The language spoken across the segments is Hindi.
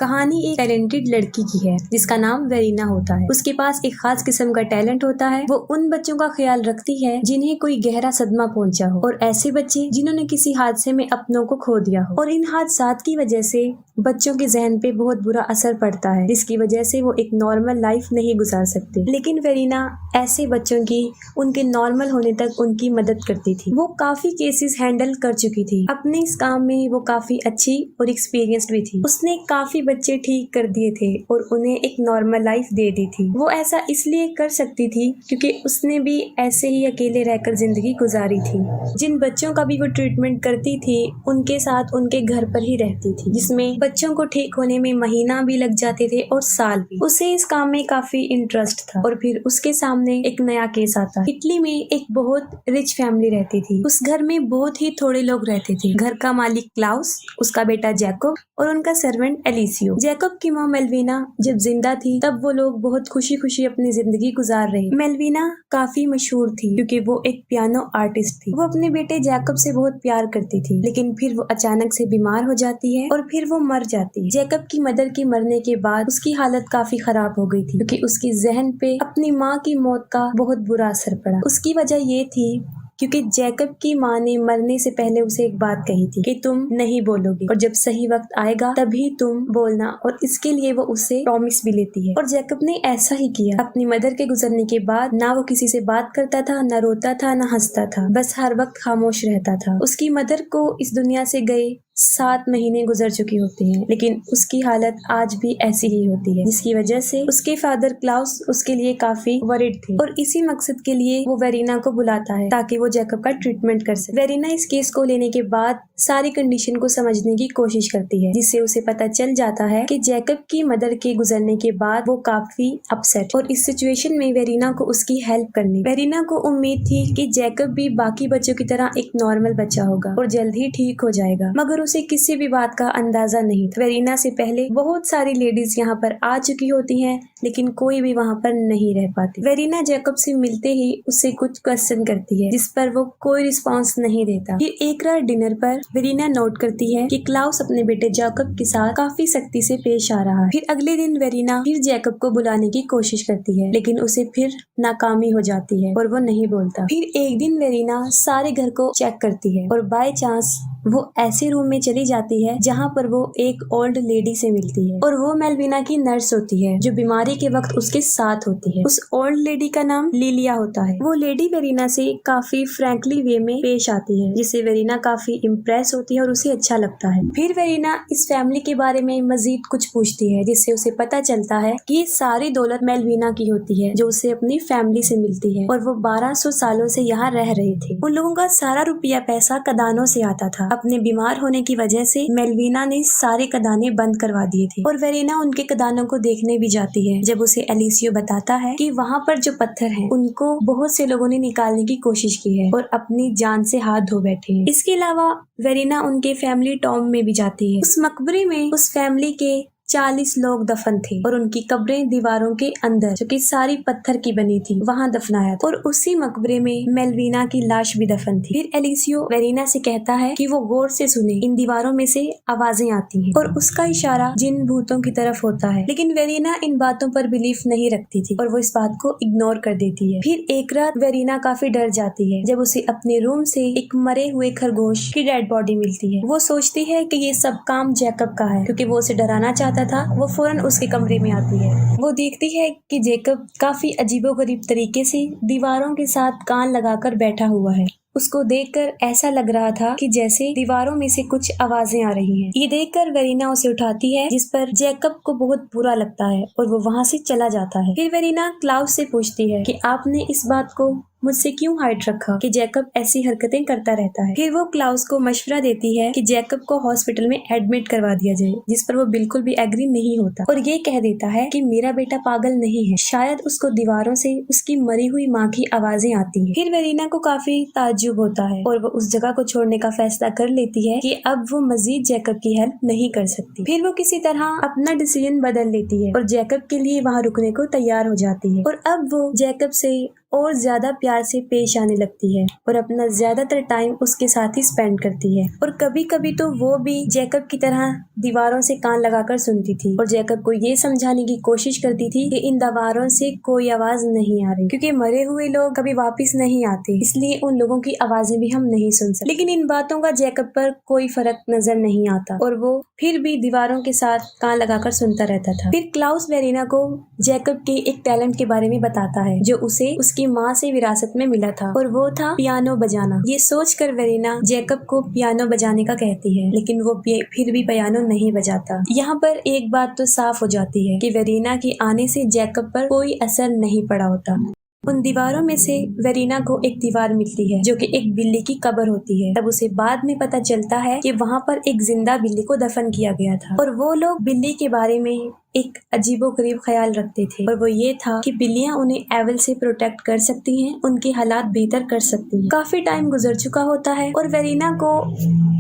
कहानी एक टैलेंटेड लड़की की है जिसका नाम वेरीना होता है। उसके पास एक खास किस्म का टैलेंट होता है। वो उन बच्चों का ख्याल रखती है जिन्हें कोई गहरा सदमा पहुंचा हो और ऐसे बच्चे जिन्होंने किसी हादसे में अपनों को खो दिया हो और इन हादसात की वजह से बच्चों के जहन पे बहुत बुरा असर पड़ता है, जिसकी वजह से वो एक नॉर्मल लाइफ नहीं गुजार सकते। लेकिन वेरीना ऐसे बच्चों की उनके नॉर्मल होने तक उनकी मदद करती थी। वो काफी केसेस हैंडल कर चुकी थी। अपने इस काम में वो काफी अच्छी और एक्सपीरियंस्ड भी थी। उसने काफी बच्चे ठीक कर दिए थे और उन्हें एक नॉर्मल लाइफ दे दी थी। वो ऐसा इसलिए कर सकती थी क्योंकि उसने भी ऐसे ही अकेले रहकर जिंदगी गुजारी थी। जिन बच्चों का भी वो ट्रीटमेंट करती थी उनके साथ उनके घर पर ही रहती थी, जिसमें बच्चों को ठीक होने में महीना भी लग जाते थे और साल भी। उसे इस काम में काफी इंटरेस्ट था और फिर उसके सामने एक नया केस आता। इटली में एक बहुत रिच फैमिली रहती थी। उस घर में बहुत ही थोड़े लोग रहते थे। घर का मालिक क्लाउस, उसका बेटा जैकब और उनका सर्वेंट एलिसियो। जैकब की माँ मेलविना जब जिंदा थी तब वो लोग बहुत खुशी खुशी अपनी जिंदगी गुजार रहे। मेलविना काफी मशहूर थी क्योंकि वो एक पियानो आर्टिस्ट थी। वो अपने बेटे जैकब से बहुत प्यार करती थी, लेकिन फिर वो अचानक से बीमार हो जाती है और फिर वो मर जाती है। जैकब की मदर के मरने के बाद उसकी हालत काफी खराब हो गई थी क्योंकि उसकी जहन पे अपनी माँ की मौत का बहुत बुरा असर पड़ा। उसकी वजह ये थी क्योंकि जैकब की माँ ने मरने से पहले उसे एक बात कही थी कि तुम नहीं बोलोगी और जब सही वक्त आएगा तभी तुम बोलना, और इसके लिए वो उससे प्रॉमिस भी लेती है। और जैकब ने ऐसा ही किया। अपनी मदर के गुजरने के बाद ना वो किसी से बात करता था, ना रोता था, ना हंसता था, बस हर वक्त खामोश रहता था। उसकी मदर को इस दुनिया से गए 7 महीने गुजर चुकी होती हैं, लेकिन उसकी हालत आज भी ऐसी ही होती है, जिसकी वजह से उसके फादर क्लाउस उसके लिए काफी वरीड थे और इसी मकसद के लिए वो वेरीना को बुलाता है ताकि वो जैकब का ट्रीटमेंट कर सके। वेरीना इस केस को लेने के बाद सारी कंडीशन को समझने की कोशिश करती है, जिससे उसे पता चल जाता है कि जैकब की मदर के गुजरने के बाद वो काफी अपसेट और इस सिचुएशन में वेरीना को उसकी हेल्प करनी। वेरीना को उम्मीद थी कि जैकब भी बाकी बच्चों की तरह एक नॉर्मल बच्चा होगा और जल्द ही ठीक हो जाएगा, मगर उसे किसी भी बात का अंदाजा नहीं था। वेरीना से पहले बहुत सारी लेडीज यहाँ पर आ चुकी होती हैं, लेकिन कोई भी वहाँ पर नहीं रह पाती। वेरीना जैकब से मिलते ही उससे कुछ क्वेश्चन करती है, जिस पर वो कोई रिस्पांस नहीं देता। फिर एक रात डिनर पर वेरीना नोट करती है कि क्लाउस अपने बेटे जैकब के साथ काफी सख्ती से पेश आ रहा है। फिर अगले दिन वेरीना फिर जैकब को बुलाने की कोशिश करती है, लेकिन उसे फिर नाकामी हो जाती है और वो नहीं बोलता। फिर एक दिन वेरीना सारे घर को चेक करती है और बाय चांस वो ऐसे रूम में चली जाती है जहाँ पर वो एक ओल्ड लेडी से मिलती है और वो मेलविना की नर्स होती है जो बीमारी के वक्त उसके साथ होती है। उस ओल्ड लेडी का नाम लिलिया होता है। वो लेडी वेरीना से काफी फ्रैंकली वे में पेश आती है, जिससे वेरीना काफी इम्प्रेस होती है और उसे अच्छा लगता है। फिर वेरीना इस फैमिली के बारे में मजीद कुछ पूछती है, जिससे उसे पता चलता है कि ये सारी दौलत मेलविना की होती है जो उसे अपनी फैमिली से मिलती है और वो 1200 सालों से यहाँ रह रहे थे। उन लोगों का सारा रुपया पैसा कदानों से आता था। अपने बीमार होने की वजह से मेलविना ने सारे कदाने बंद करवा दिए थे और वेरीना उनके कदानों को देखने भी जाती है। जब उसे एलिसियो बताता है कि वहाँ पर जो पत्थर हैं उनको बहुत से लोगों ने निकालने की कोशिश की है और अपनी जान से हाथ धो बैठे हैं। इसके अलावा वेरीना उनके फैमिली टॉम में भी जाती है। उस मकबरे में उस फैमिली के 40 लोग दफन थे और उनकी कब्रें दीवारों के अंदर, जो कि सारी पत्थर की बनी थी, वहाँ दफनाया था और उसी मकबरे में मेलविना की लाश भी दफन थी। फिर एलिसियो वेरीना से कहता है कि वो गौर से सुने, इन दीवारों में से आवाजें आती हैं और उसका इशारा जिन भूतों की तरफ होता है। लेकिन वेरीना इन बातों पर बिलीफ नहीं रखती थी और वो इस बात को इग्नोर कर देती है। फिर एक रात वेरीना काफी डर जाती है जब उसे अपने रूम से एक मरे हुए खरगोश की डेड बॉडी मिलती है। वो सोचती है कि ये सब काम जैकब का है, क्योंकि वो उसे डराना चाहता था। वो फौरन उसके कमरे में आती है। वो देखती है कि जैकब काफी अजीबोगरीब तरीके से दीवारों के साथ कान लगाकर बैठा हुआ है। उसको देखकर ऐसा लग रहा था कि जैसे दीवारों में से कुछ आवाजें आ रही हैं। ये देखकर वेरीना उसे उठाती है, जिस पर जैकब को बहुत बुरा लगता है और वो वहाँ से चला जाता है। फिर वेरीना क्लाउस से पूछती है कि आपने इस बात को मुझसे क्यों हाइड रखा कि जैकब ऐसी हरकतें करता रहता है। फिर वो क्लाउस को मशवरा देती है कि जैकब को हॉस्पिटल में एडमिट करवा दिया जाए, जिस पर वो बिल्कुल भी एग्री नहीं होता और ये कह देता है कि मेरा बेटा पागल नहीं है, शायद उसको दीवारों से उसकी मरी हुई माँ की आवाजें आती है। फिर वेरीना को काफी ताज्जुब होता है और वो उस जगह को छोड़ने का फैसला कर लेती है कि अब वो मजीद जैकब की हेल्प नहीं कर सकती। फिर वो किसी तरह अपना डिसीजन बदल लेती है और जैकब के लिए वहाँ रुकने को तैयार हो जाती है और अब वो जैकब से और ज्यादा प्यार से पेश आने लगती है और अपना ज्यादातर टाइम उसके साथ ही स्पेंड करती है। और कभी कभी तो वो भी जैकब की तरह दीवारों से कान लगाकर सुनती थी और जैकब को ये समझाने की कोशिश करती थी कि इन दीवारों से कोई आवाज नहीं आ रही, क्योंकि मरे हुए लोग कभी वापस नहीं आते, इसलिए उन लोगों की आवाजें भी हम नहीं सुन सकते। लेकिन इन बातों का जैकब पर कोई फर्क नजर नहीं आता और वो फिर भी दीवारों के साथ कान लगाकर सुनता रहता था। फिर क्लाउस वेरिना को जैकब के एक टैलेंट के बारे में बताता है जो उसे उसकी माँ से विरासत में मिला था, और वो था पियानो बजाना। ये सोचकर वेरिना जैकब को पियानो बजाने का कहती है, लेकिन वो फिर भी पियानो नहीं बजाता। यहाँ पर एक बात तो साफ हो जाती है कि वेरिना के आने से जैकब पर कोई असर नहीं पड़ा होता। उन दीवारों में से वेरिना को एक दीवार मिलती है जो कि एक बिल्ली की कब्र होती है। तब उसे बाद में पता चलता है कि वहाँ पर एक जिंदा बिल्ली को दफन किया गया था, और वो लोग बिल्ली के बारे में एक अजीबोगरीब ख्याल रखते थे, और वो ये था कि बिल्लियां उन्हें एविल से प्रोटेक्ट कर सकती हैं, उनके हालात बेहतर कर सकती हैं। काफी टाइम गुजर चुका होता है और वेरिना को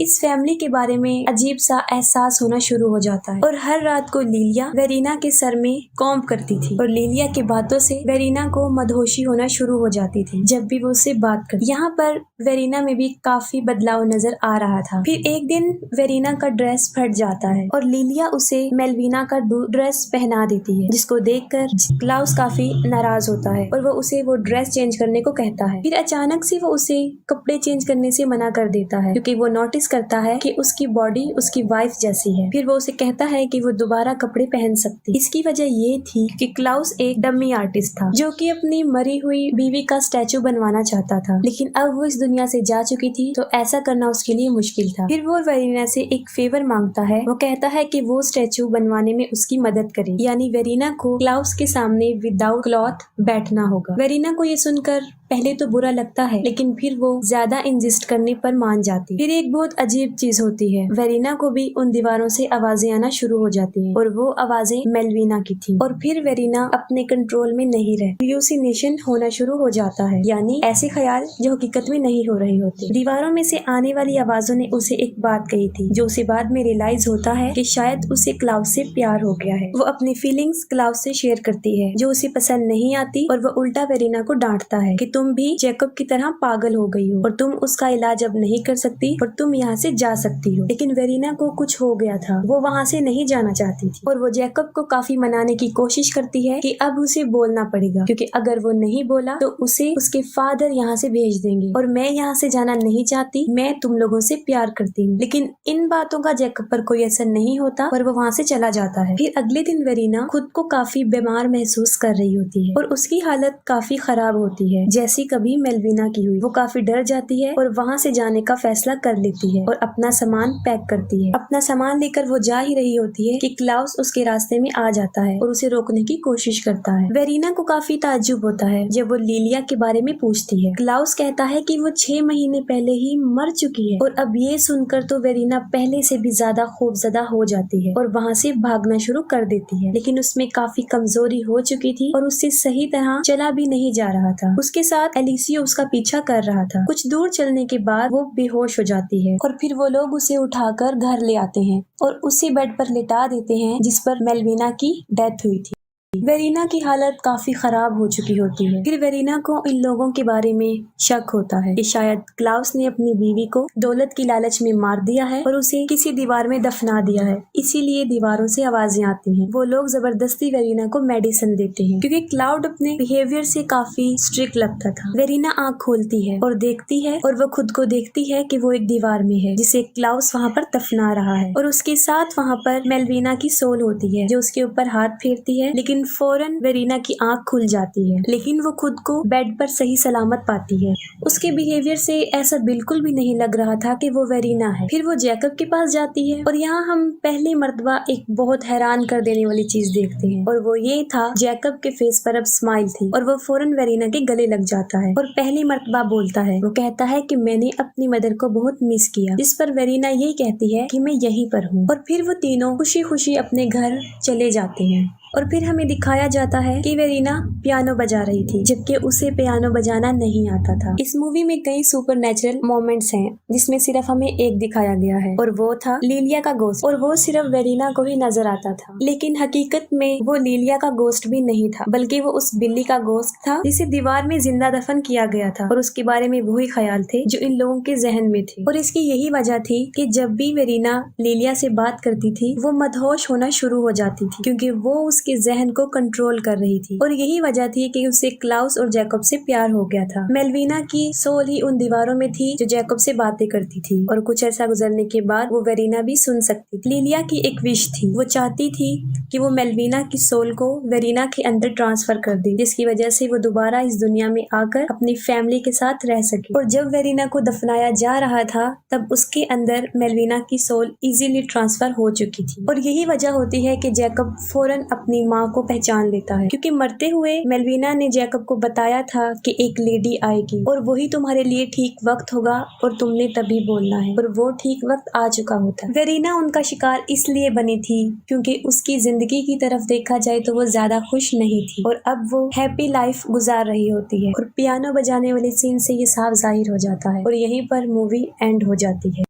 इस फैमिली के बारे में अजीब सा एहसास होना शुरू हो जाता है, और हर रात को लिलिया वेरिना के सर में कॉम्ब करती थी, और लिलिया की बातों से वेरिना को मदहोशी होना शुरू हो जाती थी जब भी वो उससे बात करती। यहाँ पर वेरिना में भी काफी बदलाव नजर आ रहा था। फिर एक दिन वेरिना का ड्रेस फट जाता है और लिलिया उसे मेलविना का ड्रेस पहना देती है, जिसको देखकर क्लाउस काफी नाराज होता है और वो उसे वो ड्रेस चेंज करने को कहता है। फिर अचानक से वो उसे कपड़े चेंज करने से मना कर देता है, क्योंकि वो नोटिस करता है कि उसकी बॉडी उसकी वाइफ जैसी है। फिर वो उसे कहता है कि वो दोबारा कपड़े पहन सकती। इसकी वजह ये थी कि क्लाउस एक डमी आर्टिस्ट था जो कि अपनी मरी हुई बीवी का स्टैचू बनवाना चाहता था, लेकिन अब वो इस दुनिया से जा चुकी थी तो ऐसा करना उसके लिए मुश्किल था। फिर वो वेरिना से एक फेवर मांगता है। वो कहता है कि वो स्टैचू बनवाने में उसकी मदद करे, यानी वेरिना को क्लाउस के सामने विदाउट क्लॉथ बैठना होगा। वेरिना को ये सुनकर पहले तो बुरा लगता है, लेकिन फिर वो ज्यादा इंसिस्ट करने पर मान जाती। फिर एक बहुत अजीब चीज होती है, वेरिना को भी उन दीवारों से आवाजें आना शुरू हो जाती हैं, और वो आवाजें मेलविना की थी। और फिर वेरिना अपने कंट्रोल में नहीं रह हेलुसिनेशन होना शुरू हो जाता है, यानी ऐसे ख्याल जो हकीकत में नहीं हो रहे होते। दीवारों में से आने वाली आवाजों ने उसे एक बात कही थी जो उसे बाद में रियलाइज होता है कि शायद उसे क्लाउस से प्यार हो गया है। वो अपनी फीलिंग्स क्लाउस से शेयर करती है जो उसे पसंद नहीं आती, और वो उल्टा वेरिना को डांटता है कि तुम भी जैकब की तरह पागल हो गई हो और तुम उसका इलाज अब नहीं कर सकती और तुम यहाँ से जा सकती हो। लेकिन वेरिना को कुछ हो गया था, वो वहाँ से नहीं जाना चाहती थी, और वो जैकब को काफी मनाने की कोशिश करती है कि अब उसे बोलना पड़ेगा, क्योंकि अगर वो नहीं बोला तो उसे उसके फादर यहाँ से भेज देंगे, और मैं यहाँ से जाना नहीं चाहती, मैं तुम लोगों से प्यार करती हूँ। लेकिन इन बातों का जैकब पर कोई असर नहीं होता और वो वहाँ से चला जाता है। फिर अगले दिन वेरिना खुद को काफी बीमार महसूस कर रही होती है और उसकी हालत काफी खराब होती है, जैसी कभी मेलविना की हुई। वो काफी डर जाती है और वहाँ से जाने का फैसला कर लेती है और अपना सामान पैक करती है। अपना सामान लेकर वो जा ही रही होती है कि क्लाउस उसके रास्ते में आ जाता है और उसे रोकने की कोशिश करता है। वेरिना को काफी ताज्जुब होता है जब वो लिलिया के बारे में पूछती है। क्लाउस कहता है कि वो 6 महीने पहले ही मर चुकी है, और अब ये सुनकर तो वेरिना पहले से भी ज्यादा खौफजदा हो जाती है और वहाँ से भागना शुरू कर देती है। लेकिन उसमें काफी कमजोरी हो चुकी थी और उससे सही तरह चला भी नहीं जा रहा था। उसके साथ एलिसियो उसका पीछा कर रहा था। कुछ दूर चलने के बाद वो बेहोश हो जाती है और फिर वो लोग उसे उठाकर घर ले आते हैं और उसी बेड पर लिटा देते हैं जिस पर मेलविना की डेथ हुई थी। वेरिना की हालत काफी खराब हो चुकी होती है। फिर वेरिना को इन लोगों के बारे में शक होता है कि शायद क्लाउस ने अपनी बीवी को दौलत की लालच में मार दिया है और उसे किसी दीवार में दफना दिया है, इसीलिए दीवारों से आवाजें आती हैं। वो लोग जबरदस्ती वेरिना को मेडिसिन देते हैं क्योंकि क्लाउड अपने बिहेवियर से काफी स्ट्रिक्ट लगता था। वेरिना आँख खोलती है और देखती है, और वो खुद को देखती है कि वो एक दीवार में है जिसे क्लाउस वहाँ पर दफना रहा है, और उसके साथ वहाँ पर मेलविना की सोल होती है जो उसके ऊपर हाथ फेरती है। लेकिन फौरन वेरिना की आंख खुल जाती है, लेकिन वो खुद को बेड पर सही सलामत पाती है। उसके बिहेवियर से ऐसा बिल्कुल भी नहीं लग रहा था कि वो वेरिना है। फिर वो जैकब के पास जाती है और यहाँ हम पहली मर्तबा एक बहुत हैरान कर देने वाली चीज देखते हैं, और वो ये था जैकब के फेस पर अब स्माइल थी और वो फौरन वेरिना के गले लग जाता है और पहली मर्तबा बोलता है। वो कहता है कि मैंने अपनी मदर को बहुत मिस किया, जिस पर वेरिना ये कहती है कि मैं यहीं पर हूँ, और फिर वो तीनों खुशी खुशी अपने घर चले जाते हैं। और फिर हमें दिखाया जाता है कि वेरीना पियानो बजा रही थी, जबकि उसे पियानो बजाना नहीं आता था। इस मूवी में कई सुपरनैचुरल मोमेंट्स हैं, जिसमें सिर्फ हमें एक दिखाया गया है और वो था लिलिया का गोश्त, और वो सिर्फ वेरीना को ही नजर आता था। लेकिन हकीकत में वो लिलिया का गोश्त भी नहीं था, बल्कि वो उस बिल्ली का गोश्त था जिसे दीवार में जिंदा दफन किया गया था, और उसके बारे में वही ख्याल थे जो इन लोगों के जहन में थे। और इसकी यही वजह थी कि जब भी वेरीना लिलिया से बात करती थी वो मदहोश होना शुरू हो जाती थी, क्योंकि वो उसके जहन को कंट्रोल कर रही थी। और यही वजह थी कि उसे क्लाउस और जैकब से प्यार हो गया था। मेलविना की सोल ही उन दीवारों में थी जो जैकब से बातें करती थी, और कुछ ऐसा गुजरने के बाद वो वेरीना भी सुन सकती थी। लिलिया की एक विश थी, वो चाहती थी कि वो मेलविना की सोल को वेरीना के अंदर ट्रांसफर कर दे, जिसकी वजह से वो दोबारा इस दुनिया में आकर अपनी फैमिली के साथ रह सके। और जब वेरीना को दफनाया जा रहा था तब उसके अंदर मेलविना की सोल इजीली ट्रांसफर हो चुकी थी। और यही वजह होती है कि जैकब फौरन अपनी माँ को पहचान लेता है, क्योंकि मरते हुए मेलविना ने जैकब को बताया था कि एक लेडी आएगी और वही तुम्हारे लिए ठीक वक्त होगा और तुमने तभी बोलना है, और वो ठीक वक्त आ चुका होता। वेरीना उनका शिकार इसलिए बनी थी क्योंकि उसकी जिंदगी की तरफ देखा जाए तो वो ज्यादा खुश नहीं थी, और अब वो हैप्पी लाइफ गुजार रही होती है। और पियानो बजाने वाले सीन से ये साफ जाहिर हो जाता है, और यहीं पर मूवी एंड हो जाती है।